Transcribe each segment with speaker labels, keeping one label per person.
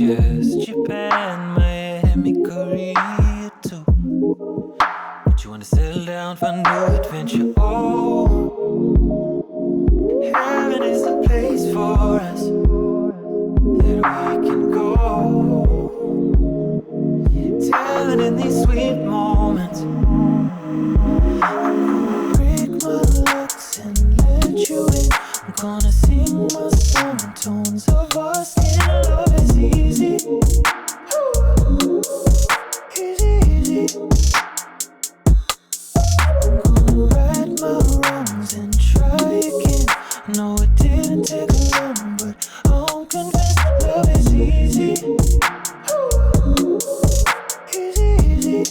Speaker 1: just Japan, Miami, Korea too. But you wanna settle down for a new adventure? Oh, heaven is the place for us that we can go. Telling in these sweet moments, I'm gonna break my locks and let you in. I'm gonna sing my song in tones of our skin. Love is easy, easy, easy. I'm gonna right my wrongs and try again. I know it didn't take long, but I'm convinced love is easy, easy, easy.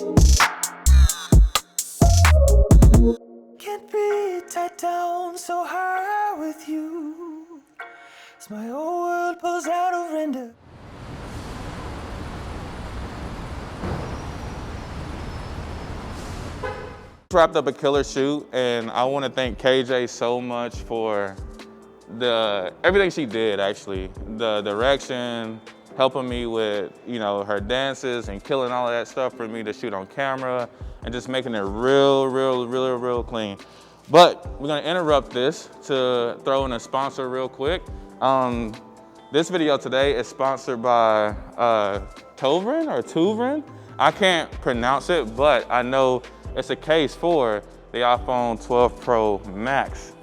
Speaker 1: Can't be tied down so high with you, as my whole world pulls out of render.
Speaker 2: Wrapped up a killer shoot, and I want to thank KJ so much for everything she did. Actually, the direction, helping me with her dances and killing all of that stuff for me to shoot on camera, and just making it real clean. But we're gonna interrupt this to throw in a sponsor real quick. This video today is sponsored by Toovern. I can't pronounce it, but I know it's a case for the iPhone 12 Pro Max.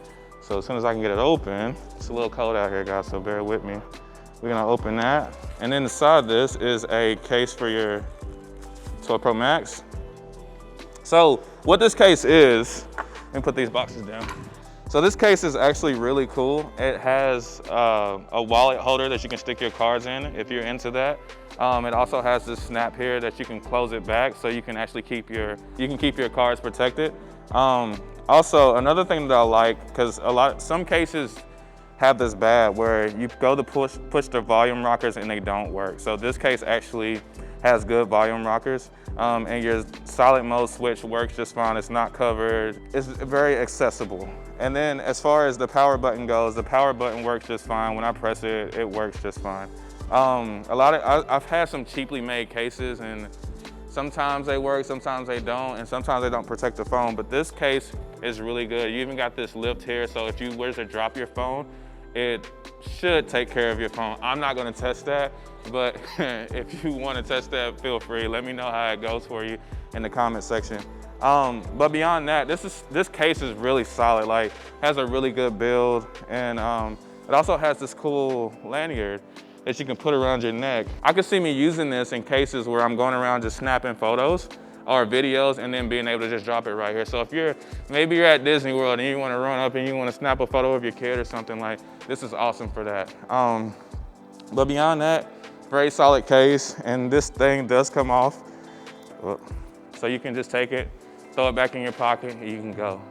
Speaker 2: So as soon as I can get it open, it's a little cold out here, guys, so bear with me. We're gonna open that. And then inside this is a case for your 12 Pro Max. So what this case is, let me put these boxes down. So this case is actually really cool. It has a wallet holder that you can stick your cards in if you're into that. It also has this snap here that you can close it back so you can actually keep your cards protected. Also, another thing that I like, because some cases have this bad where you go to push the volume rockers and they don't work. So this case actually has good volume rockers, and your silent mode switch works just fine. It's not covered. It's very accessible. And then as far as the power button goes, the power button works just fine. When I press it, it works just fine. I've had some cheaply made cases, and sometimes they work, sometimes they don't, and sometimes they don't protect the phone. But this case is really good. You even got this lift here, so if you were to drop your phone, it should take care of your phone. I'm not gonna test that, but if you wanna test that, feel free. Let me know how it goes for you in the comment section. But beyond that, this case is really solid. Like, has a really good build, and it also has this cool lanyard that you can put around your neck. I could see me using this in cases where I'm going around just snapping photos or videos and then being able to just drop it right here. So if maybe you're at Disney World and you want to run up and you want to snap a photo of your kid or something, like, this is awesome for that. But beyond that, very solid case, and this thing does come off. So you can just take it, throw it back in your pocket, and you can go.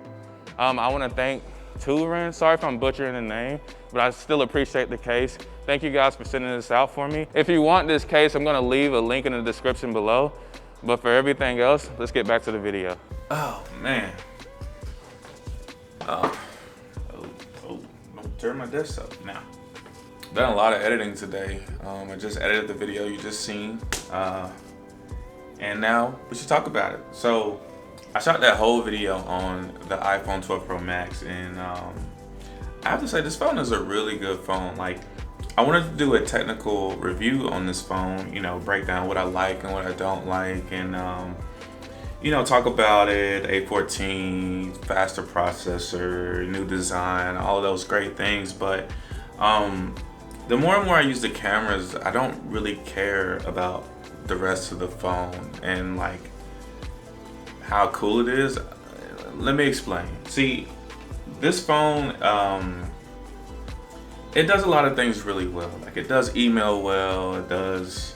Speaker 2: I want to thank Toovern. Sorry if I'm butchering the name, but I still appreciate the case. Thank you guys for sending this out for me. If you want this case, I'm gonna leave a link in the description below. But for everything else, let's get back to the video. Oh man. Don't turn my desktop now. Done a lot of editing today. I just edited the video you just seen. And now we should talk about it. So I shot that whole video on the iPhone 12 Pro Max, and I have to say this phone is a really good phone. Like, I wanted to do a technical review on this phone, break down what I like and what I don't like, and talk about it, A14, faster processor, new design, all of those great things. But the more and more I use the cameras, I don't really care about the rest of the phone and like how cool it is. Let me explain. See, this phone, it does a lot of things really well. Like, it does email well, it does,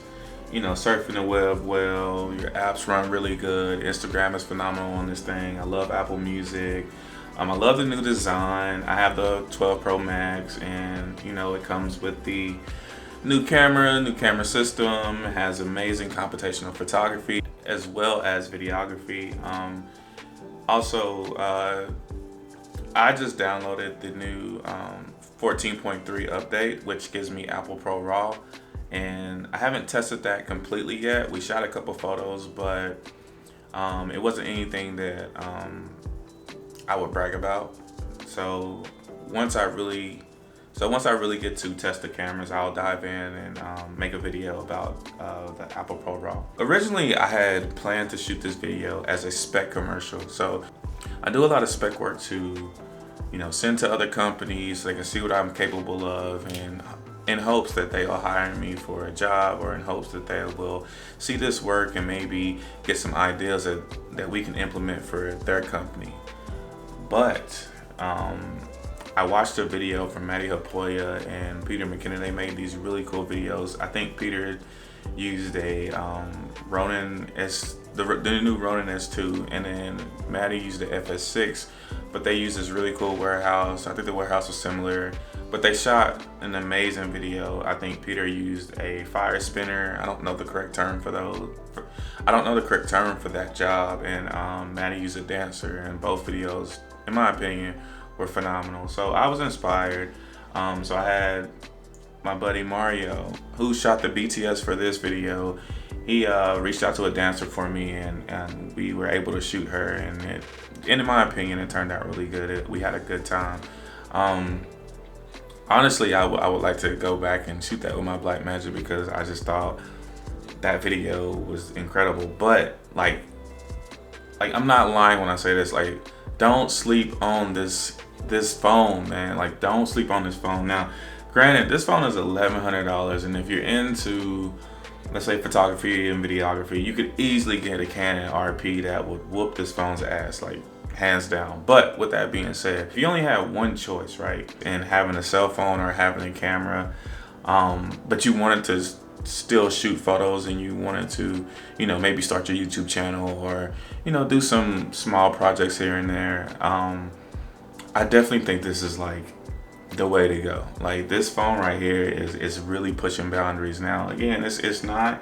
Speaker 2: surfing the web well, your apps run really good, Instagram is phenomenal on this thing. I love Apple Music. I love the new design. I have the 12 Pro Max, and it comes with the new camera system. It has amazing computational photography as well as videography. Also, I just downloaded the new 14.3 update, which gives me Apple Pro RAW, and I haven't tested that completely yet. We shot a couple photos, but it wasn't anything that I would brag about. So once I really get to test the cameras, I'll dive in and make a video about the Apple Pro Raw. Originally, I had planned to shoot this video as a spec commercial. So I do a lot of spec work to, send to other companies so they can see what I'm capable of, and in hopes that they will hire me for a job, or in hopes that they will see this work and maybe get some ideas that we can implement for their company. But I watched a video from Maddie Hapoya and Peter McKinnon. They made these really cool videos. I think Peter used a the new Ronin S2, and then Maddie used the FS6, but they used this really cool warehouse. I think the warehouse was similar, but they shot an amazing video. I think Peter used a fire spinner. I don't know the correct term for those. I don't know the correct term for that job, and Maddie used a dancer, and both videos, in my opinion, were phenomenal. So I was inspired. So I had my buddy Mario, who shot the BTS for this video. He reached out to a dancer for me, and we were able to shoot her, and in my opinion, it turned out really good. We had a good time. Honestly, I would like to go back and shoot that with my Blackmagic, because I just thought that video was incredible. But like I'm not lying when I say this. Like, don't sleep on this phone, man. Like, don't sleep on this phone. Now, granted, this phone is $1,100, and if you're into, let's say, photography and videography, you could easily get a Canon RP that would whoop this phone's ass, like, hands down. But with that being said, if you only have one choice, right, in having a cell phone or having a camera, but you wanted to still shoot photos, and you wanted to, maybe start your YouTube channel, or, do some small projects here and there, I definitely think this is like the way to go. Like, this phone right here is really pushing boundaries. Now, again, it's not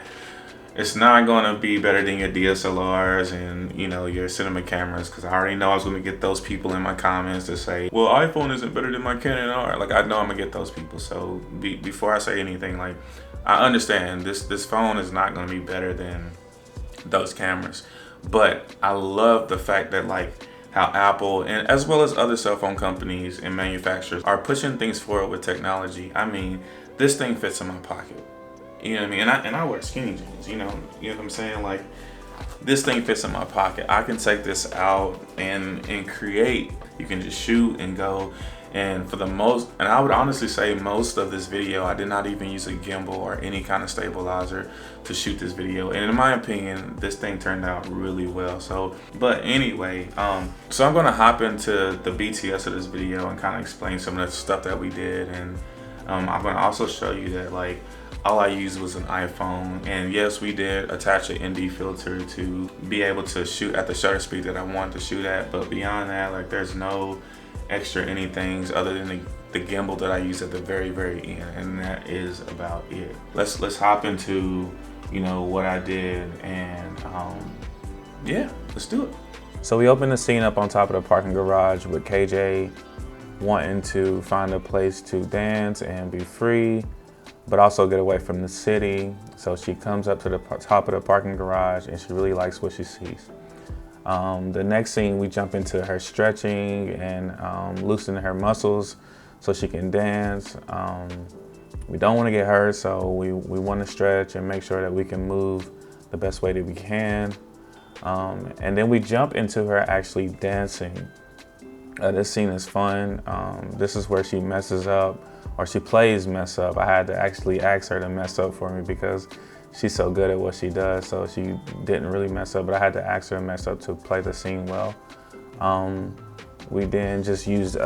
Speaker 2: going to be better than your DSLRs and your cinema cameras, because I already know I was going to get those people in my comments to say, well, iPhone isn't better than my Canon R. Like, I know I'm gonna get those people. So before I say anything, like, I understand this phone is not going to be better than those cameras, but I love the fact that, like, how Apple, and as well as other cell phone companies and manufacturers, are pushing things forward with technology. I mean, this thing fits in my pocket. You know what I mean? And I wear skinny jeans, you know what I'm saying? Like, this thing fits in my pocket. I can take this out and create. You can just shoot and go. And for the most, and I would honestly say most of this video, I did not even use a gimbal or any kind of stabilizer to shoot this video. And in my opinion, this thing turned out really well. So, but anyway, so I'm gonna hop into the BTS of this video and kind of explain some of the stuff that we did. And I'm gonna also show you that, like, all I used was an iPhone. And yes, we did attach an ND filter to be able to shoot at the shutter speed that I wanted to shoot at. But beyond that, like, there's no extra anythings other than the gimbal that I use at the very end, and that is about it. Let's hop into what I did, and yeah, let's do it. So we opened the scene up on top of the parking garage with KJ wanting to find a place to dance and be free, but also get away from the city. So she comes up to the top of the parking garage, and she really likes what she sees. The next scene, we jump into her stretching and loosening her muscles so she can dance. We don't want to get hurt, so we want to stretch and make sure that we can move the best way that we can. And then we jump into her actually dancing. This scene is fun. This is where she messes up, or she plays mess up. I had to actually ask her to mess up for me because she's so good at what she does, so she didn't really mess up, but I had to ask her to mess up to play the scene well. We then just used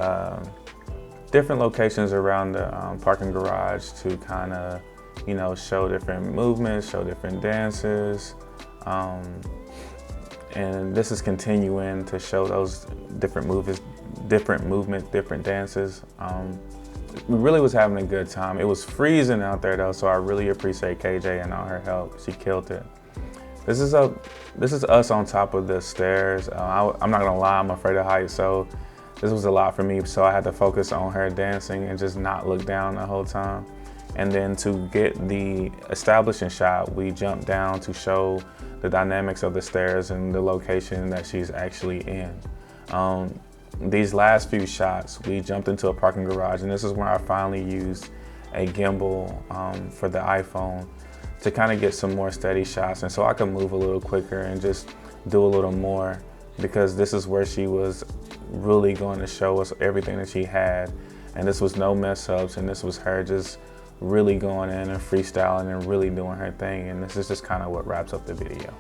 Speaker 2: different locations around the parking garage to kind of, show different movements, show different dances. And this is continuing to show those different movements, different dances. We really was having a good time. It was freezing out there though, so I really appreciate KJ and all her help. She killed it. This is us on top of the stairs. I'm not gonna lie, I'm afraid of heights, so this was a lot for me. So I had to focus on her dancing and just not look down the whole time.
Speaker 3: And then to get the establishing shot, we jump down to show the dynamics of the stairs and the location that she's actually in. These last few shots, we jumped into a parking garage, and this is where I finally used a gimbal for the iPhone to kind of get some more steady shots, and so I could move a little quicker and just do a little more, because this is where she was really going to show us everything that she had. And this was no mess ups, and this was her just really going in and freestyling and really doing her thing. And this is just kind of what wraps up the video.